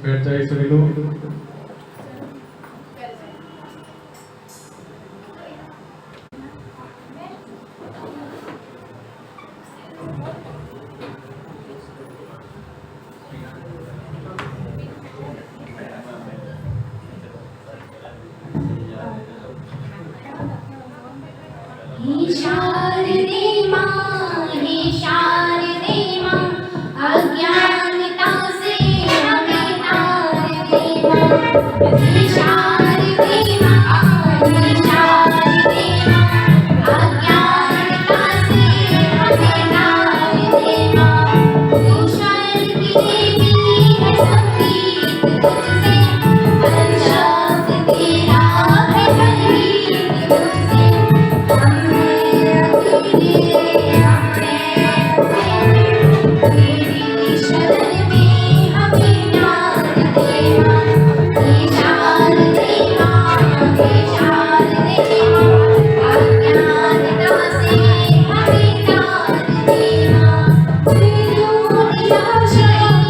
बैठ जाइए सभी लोग। हे शारदे माँ, हे शारदे माँ, अज्ञानता से हमें तार दे माँ। हे शारदे माँ, हे शारदे माँ, अज्ञानता से हमें तार दे माँ। तू स्वर्ग की देवी है, संगीत तुझसे हर शब्द तेरा है, संगीत तुझसे। तेरी शरण में हमें ज्ञान दे माँ। हे शारदे माँ, हे शारदे माँ, अज्ञानता से हमें तार दे माँ। दुनिया शैया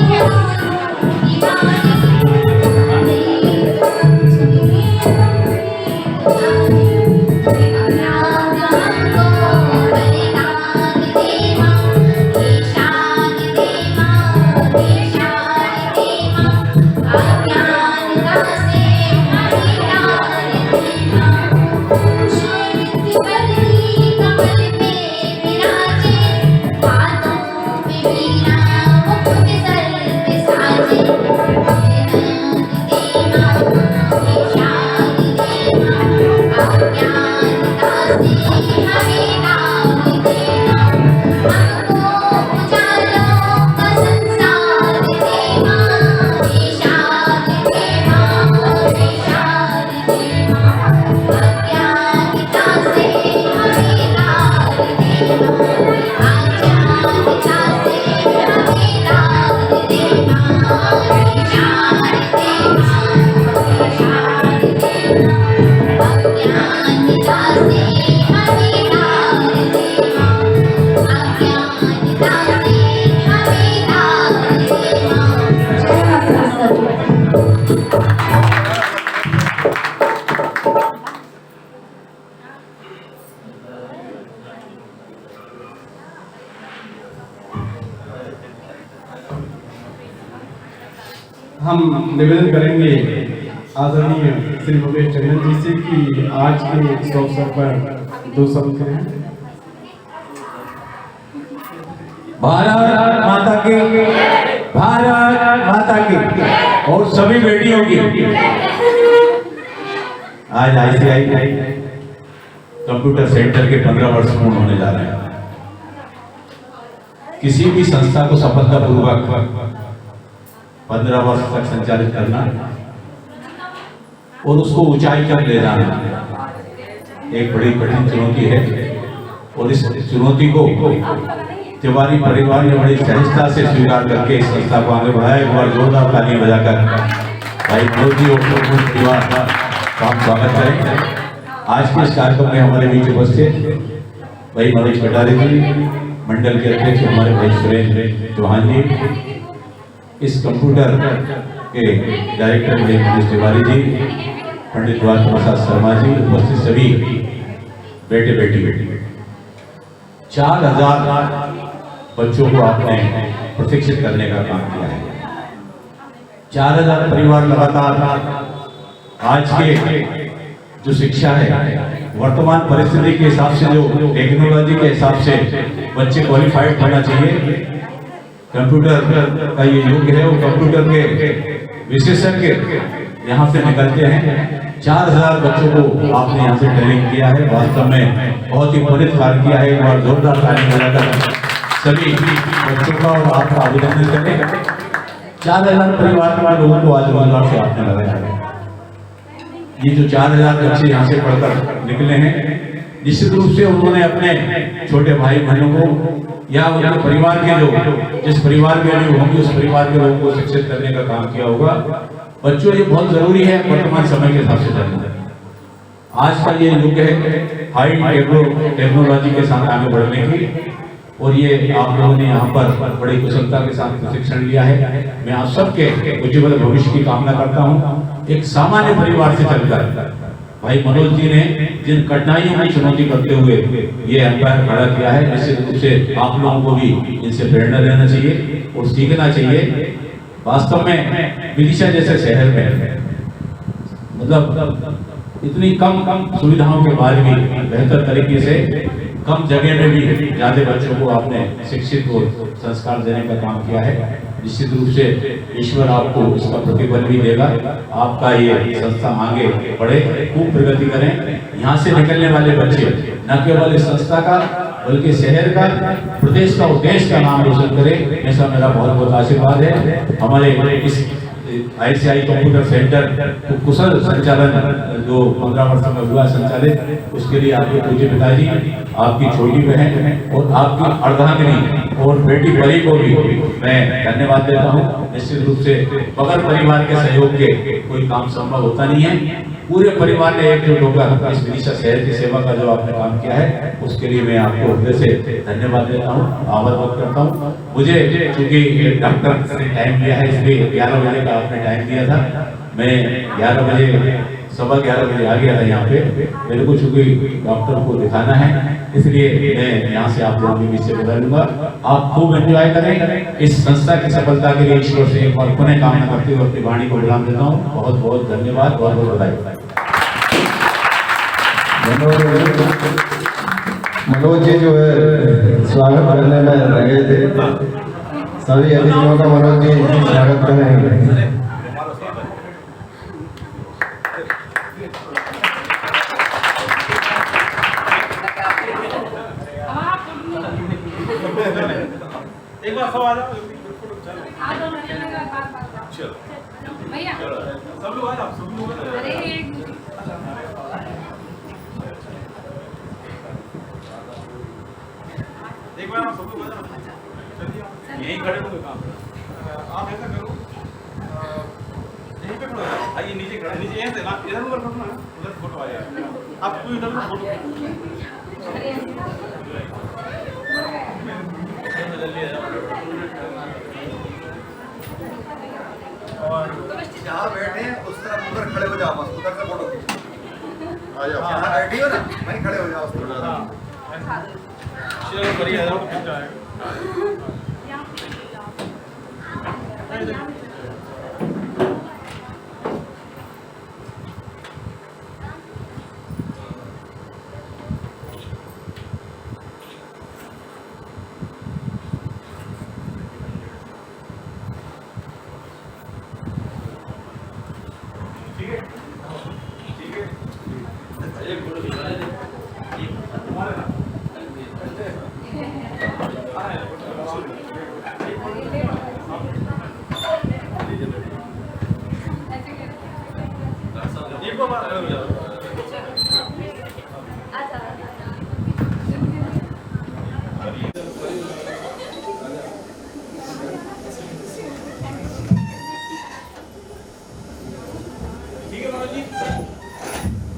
हम निवेदन करेंगे आदरणीय श्री भवेश टंडन जी से कि आज के इस अवसर पर 2 शब्द कहें। भारत माता की, भारत माता की और सभी बेटियों की। आज ICI कंप्यूटर सेंटर के 15 वर्ष पूर्ण होने जा रहे हैं। किसी भी संस्था को सफलतापूर्वक 15 वर्ष तक संचालित करना और उसको ऊंचाई तक ले जाना एक बड़ी कठिन चुनौती है। और इस चुनौती को तिवारी परिवार ने बड़ी सहजता से स्वीकार करके इस संस्था को आगे बढ़ाया। एक बार जोरदार ताली बजाकर भाई मनोज जी और तिवारी का हम स्वागत करें। आज के इस कार्यक्रम में हमारे बीच उपस्थित भाई मनोज कटारे जी, मंडल के अध्यक्ष हमारे भाई सुरेंद्र चौहान जी, इस कंप्यूटर के डायरेक्टर भाई मनोज तिवारी जी, पंडित द्वारका प्रसाद शर्मा जी, उपस्थित सभी बेटे बेटी 4000 बच्चों को आपने प्रशिक्षित करने का काम किया है। 4000 परिवार लगातार आज के जो शिक्षा है वर्तमान परिस्थिति के हिसाब से, जो टेक्नोलॉजी के हिसाब से बच्चे क्वालिफाइड होना चाहिए। कंप्यूटर का ये युग है, वो कंप्यूटर के विशेषज्ञ यहाँ से निकलते हैं। 4000 बच्चों को आपने यहाँ से ट्रेनिंग किया है। वास्तव में बहुत ही पुनीत कार्य किया है। एक बार जोरदार ताली बजाकर सभी बच्चों का और आपका अभिनंदन करें। 4000 परिवार के लोगों को आज रोजगार से आपने लगाया है। ये जो 4000 बच्चे यहाँ से पढ़कर निकले हैं, निश्चित रूप से उन्होंने अपने छोटे भाई बहनों को या उनके परिवार के लोग, जिस परिवार में लोग होंगे उस परिवार के लोगों को शिक्षित करने का काम किया होगा। बच्चों, ये बहुत जरूरी है वर्तमान समय के हिसाब से जानना। आज का ये युग है हाई टेक्नोलॉजी के साथ आगे बढ़ने की, और ये आप लोगों ने यहाँ पर बड़ी कुशलता के साथ प्रशिक्षण लिया है। मैं आप सबके उज्ज्वल भविष्य की कामना करता हूँ। एक सामान्य परिवार से चलकर भाई मनोज जी ने जिन कठिनाइयों की चुनौती करते हुए ये एम्पायर खड़ा किया है, निश्चित रूप से आप लोगों को भी इनसे प्रेरणा लेना चाहिए और सीखना चाहिए। वास्तव में विदिशा जैसे शहर में मतलब इतनी कम सुविधाओं के बाद भी बेहतर तरीके से कम जगह में भी ज्यादा बच्चों को आपने शिक्षित और संस्कार देने का काम किया है। निश्चित रूप से ईश्वर आपको इसका प्रतिफल भी देगा। आपका ये संस्था आगे बढ़े, खूब प्रगति करें। यहाँ से निकलने वाले बच्चे न केवल इस संस्था का बल्कि शहर का, प्रदेश का और देश का नाम रोशन करें, ऐसा मेरा बहुत बहुत आशीर्वाद है। हमारे इस ICI कंप्यूटर सेंटर को कुशल संचालन जो 15 वर्षों में हुआ संचालित, उसके लिए आपके पूज्य पिताजी, आपकी छोटी बहन और आपकी अर्धांगिनी और बेटी परी को भी मैं धन्यवाद देता हूँ। निश्चित रूप से बगैर परिवार के सहयोग के कोई काम संभव होता नहीं है। पूरे परिवार ने एकजुट होकर इस विदिशा शहर की सेवा का जो आपने काम किया है, उसके लिए मैं आपको हृदय से धन्यवाद देता हूँ, आभार व्यक्त करता हूँ। मुझे चूंकि डॉक्टर ने टाइम दिया है, इसलिए 11 बजे का आपने टाइम दिया था, मैं 11 बजे 11:15 बजे आ गया था यहाँ पे। मेरे को चूंकि डॉक्टर को दिखाना है, इसलिए मैं यहाँ से आप लोगों के बीच से विदा लूंगा। आप खूब एंजॉय करें। इस संस्था की सफलता के लिए ईश्वर से एक बार पुनः कामना करते हुए अपनी वाणी को विराम देता हूँ। बहुत बहुत धन्यवाद, बहुत बहुत बधाई। मनोज जी जो है स्वागत करने में लगे थे, सभी अतिथियों का मनोज जी स्वागत करेंगे। एक बार सब आ जाओ, भैया सब लोग आ जाओ, सब लोग आ जाओ। अरे एक बार आप सब लोग आ जाओ, चलिए यहीं खड़े होंगे। काम आप ऐसा करो, यहीं पे खड़े हो जाओ। आइए नीचे खड़े, नीचे यहीं से ना, इधर ऊपर फोटो ना, उधर फोटो आ जाएगा। आप कोई उधर फोटो और जहाँ बैठे हैं उस तरफ उधर खड़े हो जाओ, बस उधर से फोटो खींचो। आ जाओ, जहाँ बैठी हो ना वहीं खड़े हो जाओ। चलो बढ़िया है, फिर जाएगा।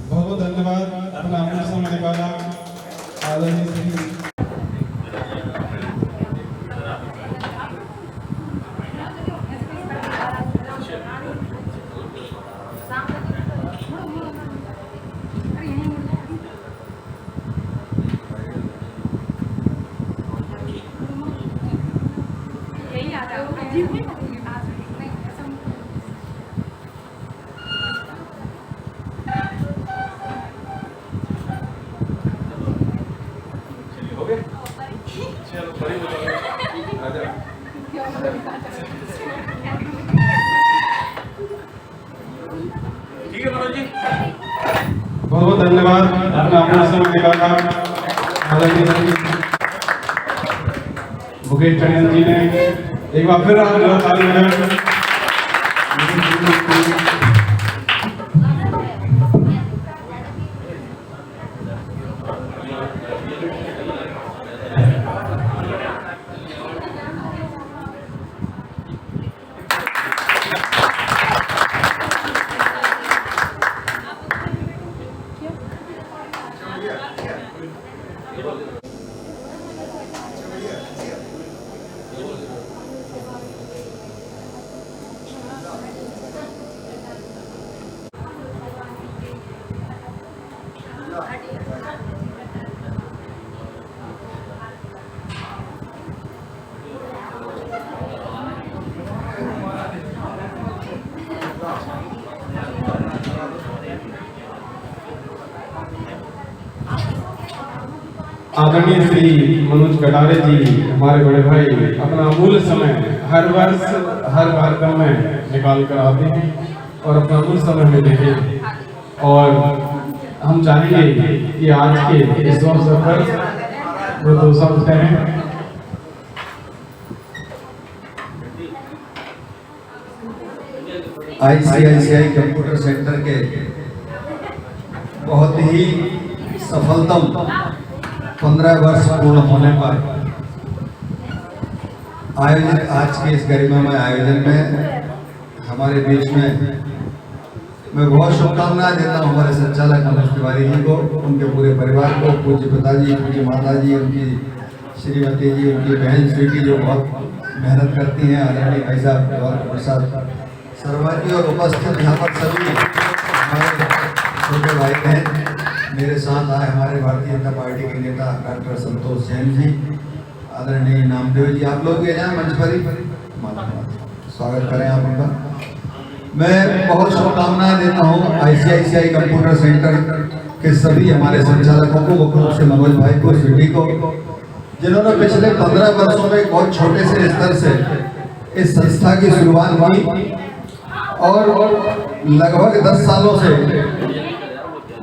बहुत बहुत धन्यवाद। अपना अपना समय निकाला आदरणीय श्री यही आ जाओ। हो गए? चलो बड़ी हो जाओ। आ जाओ। ठीक है मनोज जी। बहुत बहुत धन्यवाद। अपना अपना समय निकाला आदरणीय श्री मुकेश टंडन जी ने। एक बार फिर आप ताली बजाएं। आदरणीय श्री मनोज कटारे जी हमारे बड़े भाई अपना अमूल्य समय हर वर्ष हर कार्यक्रम में निकाल कर आते हैं और अपना अमूल्य समय हमें देते हैं और हम चाहेंगे कि आज के इस अवसर पर वो दो शब्द कहें। ICICI कंप्यूटर सेंटर के बहुत ही सफलतम 15 वर्ष पूर्ण होने पर आयोजित आज के इस गरिमामय आयोजन में हमारे बीच में मैं बहुत शुभकामनाएं देता हूं हमारे संचालक मनोज तिवारी जी को, उनके पूरे परिवार को, पूज्य पिताजी, पूज्य माताजी, उनकी श्रीमती जी, उनकी बहन स्वीटी जो बहुत मेहनत करती हैं, आदरणीय भाई साहब गौरव प्रसाद शर्मा जी और उपस्थित यहाँ पर सभी हमारे छोटे भाई बहन, मेरे साथ आए हमारे भारतीय जनता पार्टी के नेता डॉक्टर संतोष जैन जी, आदरणीय नामदेव जी, आप लोग भी आ जाए मंच पर ही स्वागत करें आप उनका। मैं बहुत शुभकामनाएं देता हूं ICICI कंप्यूटर सेंटर के सभी हमारे संचालकों को, मुख्य रूप से मनोज भाई को, स्वीटी को, जिन्होंने पिछले 15 वर्षों में बहुत छोटे से स्तर से इस संस्था की शुरुआत की और लगभग 10 सालों से,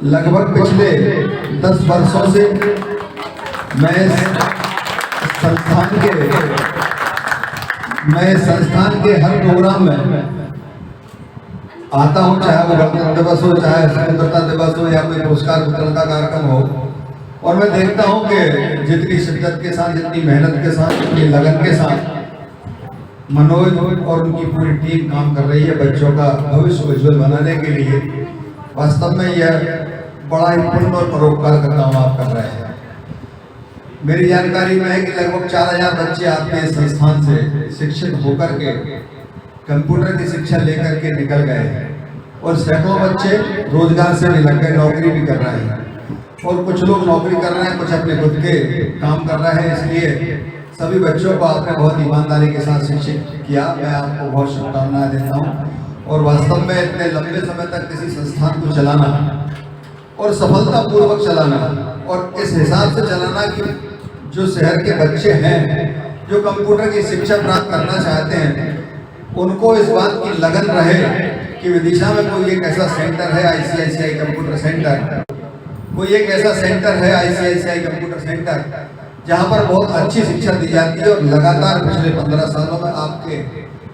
लगभग पिछले 10 वर्षों से मैं संस्थान के हर प्रोग्राम में आता हूं, चाहे वो गणतंत्र दिवस हो, चाहे स्वतंत्रता दिवस हो या कोई पुरस्कार वितरण का कार्यक्रम हो, और मैं देखता हूं कि जितनी शिद्दत के साथ, जितनी मेहनत के साथ, जितनी लगन के साथ मनोज और उनकी पूरी टीम काम कर रही है बच्चों का भविष्य उज्जवल बनाने के लिए। वास्तव में यह बड़ा ही पुण्य और परोपकार का काम आप कर रहे हैं। मेरी जानकारी में है कि लगभग 4000 बच्चे आपके इस संस्थान से शिक्षित होकर के कंप्यूटर की शिक्षा लेकर के निकल गए हैं और सैकड़ों बच्चे रोजगार से भी लग गए, नौकरी भी कर रहे हैं और कुछ लोग नौकरी कर रहे हैं, कुछ अपने खुद के काम कर रहे हैं। इसलिए सभी बच्चों को आपने बहुत ईमानदारी के साथ शिक्षित किया। मैं आपको बहुत शुभकामनाएं देता हूं और वास्तव में इतने लंबे समय तक किसी संस्थान को चलाना और सफलतापूर्वक चलाना और इस हिसाब से चलाना कि जो शहर के बच्चे हैं जो कंप्यूटर की शिक्षा प्राप्त करना चाहते हैं उनको इस बात की लगन रहे कि विदिशा में कोई एक ऐसा सेंटर है ICICI कंप्यूटर सेंटर, कोई एक ऐसा सेंटर है ICICI कंप्यूटर सेंटर जहां पर बहुत अच्छी शिक्षा दी जाती है और लगातार पिछले 15 सालों में आपके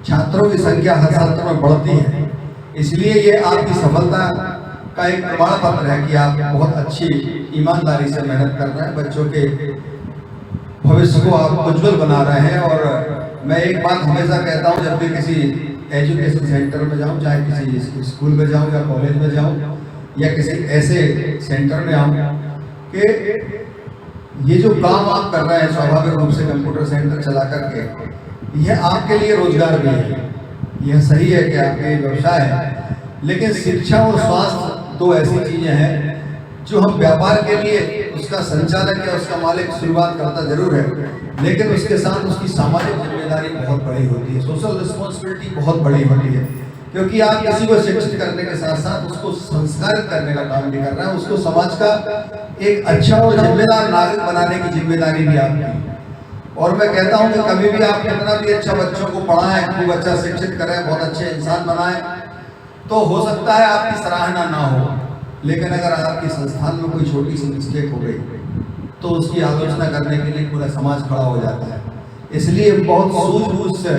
छात्रों की संख्या हर छात्र में बढ़ती है। इसलिए ये आपकी सफलता का एक प्रमाण पत्र है कि आप बहुत अच्छी ईमानदारी से मेहनत कर रहे हैं, बच्चों के भविष्य को आप उज्जवल बना रहे हैं। और मैं एक बात हमेशा कहता हूं, जब भी किसी एजुकेशन सेंटर में जाऊं, चाहे किसी स्कूल में जाऊं या कॉलेज में जाऊं या किसी ऐसे सेंटर में आऊं, कि ये जो काम आप कर रहे हैं स्वाभाविक रूप से कंप्यूटर सेंटर चला करके, यह आपके लिए रोजगार भी है। यह सही है कि आपके व्यवसाय है, लेकिन शिक्षा और स्वास्थ्य दो ऐसी चीजें हैं जो हम व्यापार के लिए उसका संचालक या उसका मालिक शुरुआत करता जरूर है, लेकिन उसके साथ उसकी सामाजिक जिम्मेदारी बहुत बड़ी होती है, सोशल रिस्पॉन्सिबिलिटी बहुत बड़ी होती है, क्योंकि आप किसी को शिक्षित करने के साथ साथ उसको संस्कारित करने का काम भी कर रहे हैं, उसको समाज का एक अच्छा और जिम्मेदार नागरिक बनाने की जिम्मेदारी भी आपकी। और मैं कहता हूं कि कभी भी आप कितना भी अच्छा बच्चों को पढ़ाएं, खूब अच्छा शिक्षित करें, बहुत अच्छे इंसान बनाएं, तो हो सकता है आपकी सराहना ना हो, लेकिन अगर आपके संस्थान में कोई छोटी सी मिस्टेक हो गई तो उसकी आलोचना करने के लिए पूरा समाज खड़ा हो जाता है। इसलिए बहुत सूझबूझ से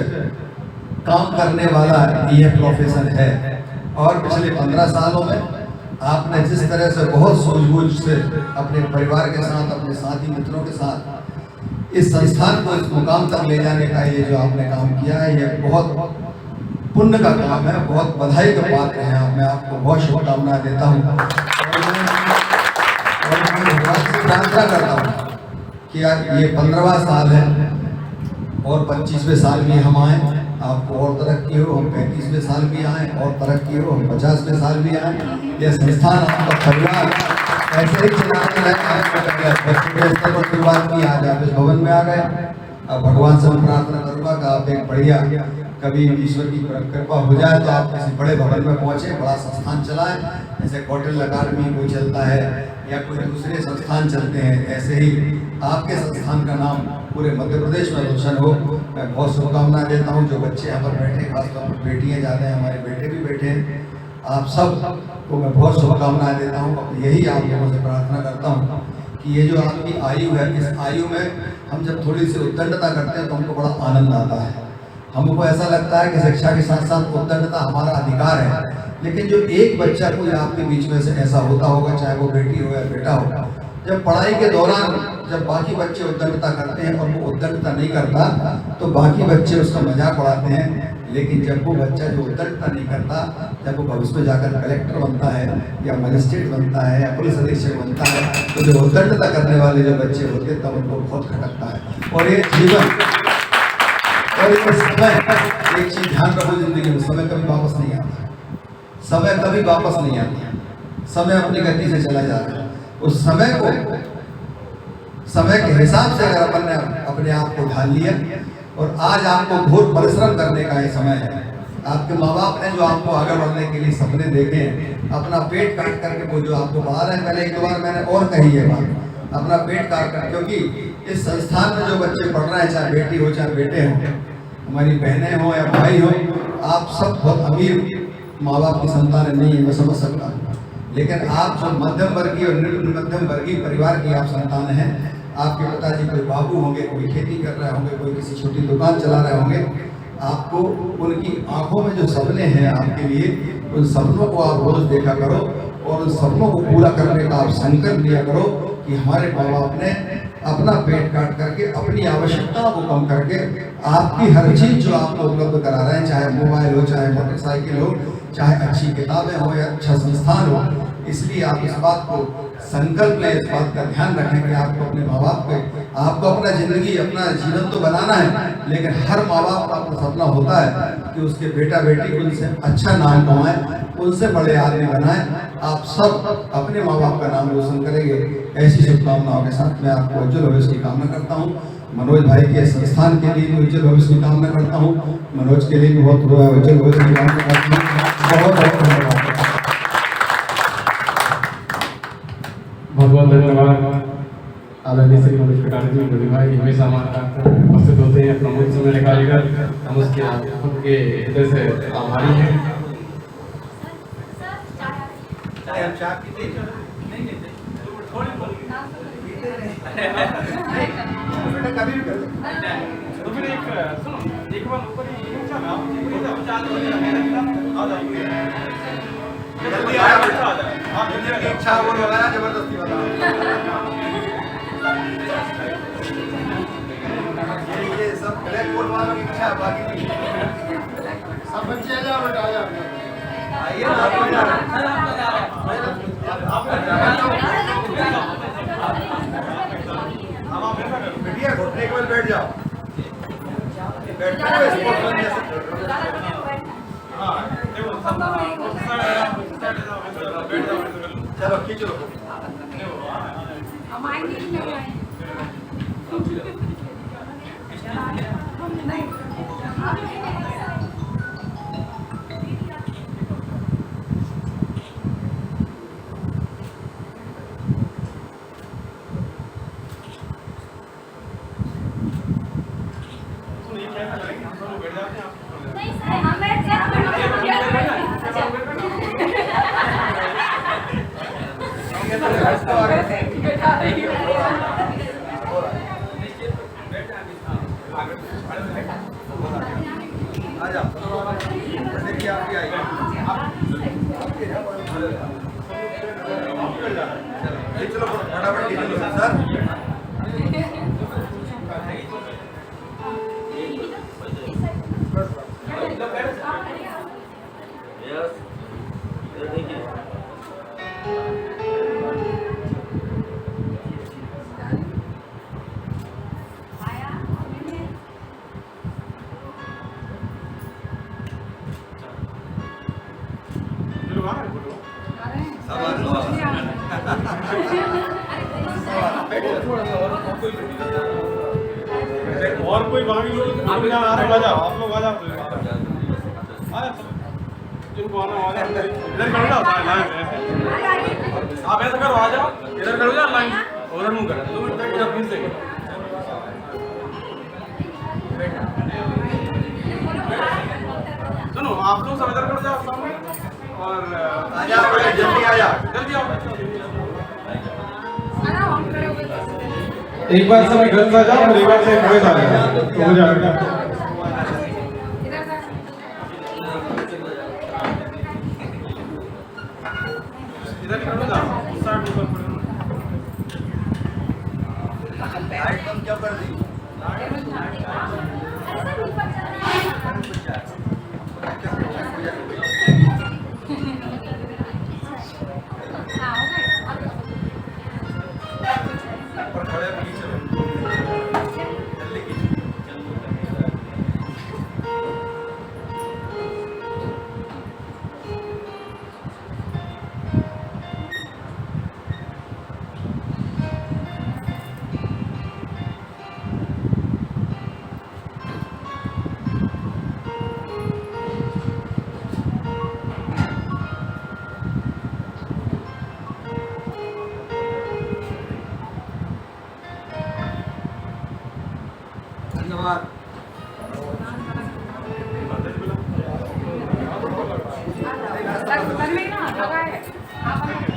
काम करने वाला यह प्रोफेशन है और पिछले 15 सालों में आपने जिस तरह से बहुत सूझबूझ से अपने परिवार के साथ, अपने साथी मित्रों के साथ इस संस्थान को इस मुकाम तक ले जाने का ये जो आपने काम किया है, यह बहुत पुण्य का काम है, बहुत बधाई का पात्र है। मैं आपको बहुत शुभकामनाएं देता हूँ और मैं भगवान से प्रार्थना करता हूँ कि ये 15वां साल है और 25वें साल भी हम आए, आपको और तरक्की हो, हम 35वें साल भी आए और तरक्की हो, हम 50वें साल भी आए। यह संस्थान आपका परिवार ऐसे ही चलाते रहे। स्तर पर शुरुआत की, आज आप इस भवन में आ गए। अब भगवान से मैं प्रार्थना करूंगा कि आप एक बढ़िया, कभी ईश्वर की कृपा हो जाए तो आप किसी बड़े भवन में पहुंचे, बड़ा संस्थान चलाएं। जैसे कौटिल्य अकादमी कोई चलता है या कोई दूसरे संस्थान चलते हैं, ऐसे ही आपके संस्थान का नाम पूरे मध्य प्रदेश में रोशन हो। मैं बहुत शुभकामनाएं देता हूँ। जो बच्चे यहाँ पर बैठे, खासतौर पर बेटियाँ ज़्यादा हैं, हमारे बेटे भी बैठे हैं, आप सब को मैं बहुत शुभकामनाएं देता हूँ। यही आप लोगों से प्रार्थना करता हूँ कि ये जो आपकी आयु है, इस आयु में हम जब थोड़ी सी उद्दंडता करते हैं तो हमको बड़ा आनंद आता है। हमको ऐसा लगता है कि शिक्षा के साथ साथ उद्दंडता हमारा अधिकार है। लेकिन जो एक बच्चा कोई आपके बीच में से ऐसा होता होगा, चाहे वो बेटी हो या बेटा हो, जब पढ़ाई के दौरान जब बाकी बच्चे उद्दंडता करते हैं और वो उद्दंडता नहीं करता तो बाकी बच्चे उसका मजाक उड़ाते हैं। लेकिन जब वो बच्चा जो उद्दंडता नहीं करता, जब वो भविष्य में जाकर कलेक्टर बनता है या मजिस्ट्रेट बनता है या पुलिस अधीक्षक बनता है, तो जो उद्दंडता करने वाले जो बच्चे होते हैं तब उनको बहुत खटकता है। और ये जीवन और ये समय, एक चीज ध्यान रखो जिंदगी में, समय कभी वापस नहीं आता। समय कभी वापस नहीं आता। समय अपनी गति से चला जाता है। उस समय को समय के हिसाब से अगर अपन ने अपने आप को ढाल लिया, और आज आपको घोर परिश्रम करने का ये समय है। आपके माँ बाप ने जो आपको आगे बढ़ने के लिए सपने देखे, अपना पेट काट करके वो जो आपको बढ़ा रहे हैं, पहले एक दो बार मैंने और कही है बात, अपना पेट काट कर, क्योंकि इस संस्थान में जो बच्चे पढ़ रहे हैं, चाहे बेटी हो चाहे बेटे हो, हमारी बहनें हो या भाई हो, आप सब बहुत अमीर माँ बाप की संतान नहीं है, मैं समझ सकता हूँ। लेकिन आप जो मध्यम वर्गीय और निम्न मध्यम वर्गीय परिवार की आप संतान हैं। आपके पिताजी कोई बाबू होंगे, कोई खेती कर रहे होंगे, कोई किसी छोटी दुकान चला रहे होंगे। आपको उनकी आंखों में जो सपने हैं आपके लिए, उन सपनों को आप रोज देखा करो और उन सपनों को पूरा करने का आप संकल्प लिया करो कि हमारे माँ बाप ने अपना पेट काट करके, अपनी आवश्यकताओं को कम करके आपकी हर चीज जो आपको उपलब्ध करा रहे हैं, चाहे मोबाइल हो, चाहे मोटरसाइकिल हो, चाहे अच्छी किताबें हो या अच्छा संस्थान हो। इसलिए आप इस बात को संकल्प लें, इस बात का ध्यान रखें कि आपको अपने माँ बाप पे, आपको अपना जिंदगी, अपना जीवन तो बनाना है, लेकिन हर माँ बाप का अपना सपना होता है कि उसके बेटा बेटी उनसे अच्छा नाम कमाएं, उनसे बड़े आदमी बनाएं। आप सब अपने माँ बाप का नाम रोशन करेंगे। ऐसी शुभकामनाओं के साथ मैं आपको उज्जवल भविष्य की कामना करता हूँ। मनोज भाई के संस्थान के लिए भी उज्जवल भविष्य की कामना करता हूँ। मनोज के लिए भी बहुत उज्जवल भविष्य की कामना करता हूँ। बहुत बहुत धन्यवाद। बहुत बहुत धन्यवाद आदरणीय श्री मनोज कटारे जी। बड़े भाई हमेशा हमारे साथ उपस्थित होते हैं, अपना मुझ समय निकालकर, हम उसके खुद के हृदय से आभारी हैं। तो फिर एक सुनो, एक बार ऊपर ही ऊंचा ना, जल्दी आ जाओ, आप जल्दी इच्छा बोलो ना, जबरदस्ती बताओ। ये सब ब्लैक बोर्ड वालों की इच्छा, बाकी नहीं। सब बच्चे आ जाओ, बेटा आ जाओ, आइए ना, आप बैठिए, घुटने के बल बैठ जाओ, बैठ चलो खींच लो। चलो फटाफट सर। सब और कोई बाकी लोग आप लोग आ जाओ, आप लोग आ जाओ, जिनको आना आ जाओ, इधर खड़ो ना लाइन ऐसे, आप ऐसा करो, आ जाओ इधर खड़ो जाओ लाइन, उधर मुंह करो, 2 मिनट तक इधर प्लीज देखो। सुनो, आप लोग सब इधर खड़ो जाओ सामने, और आ जाओ, जल्दी आ जाओ, जल्दी आओ। एक बार समय घर आ जाओ और एक बार से घर आ जाओ तो हो जाएगा। इधर से इधर खड़ो जाओ, उस साइड ऊपर खड़ो। हाँ हो गए धन्यवाद। सर में ना लगा है आप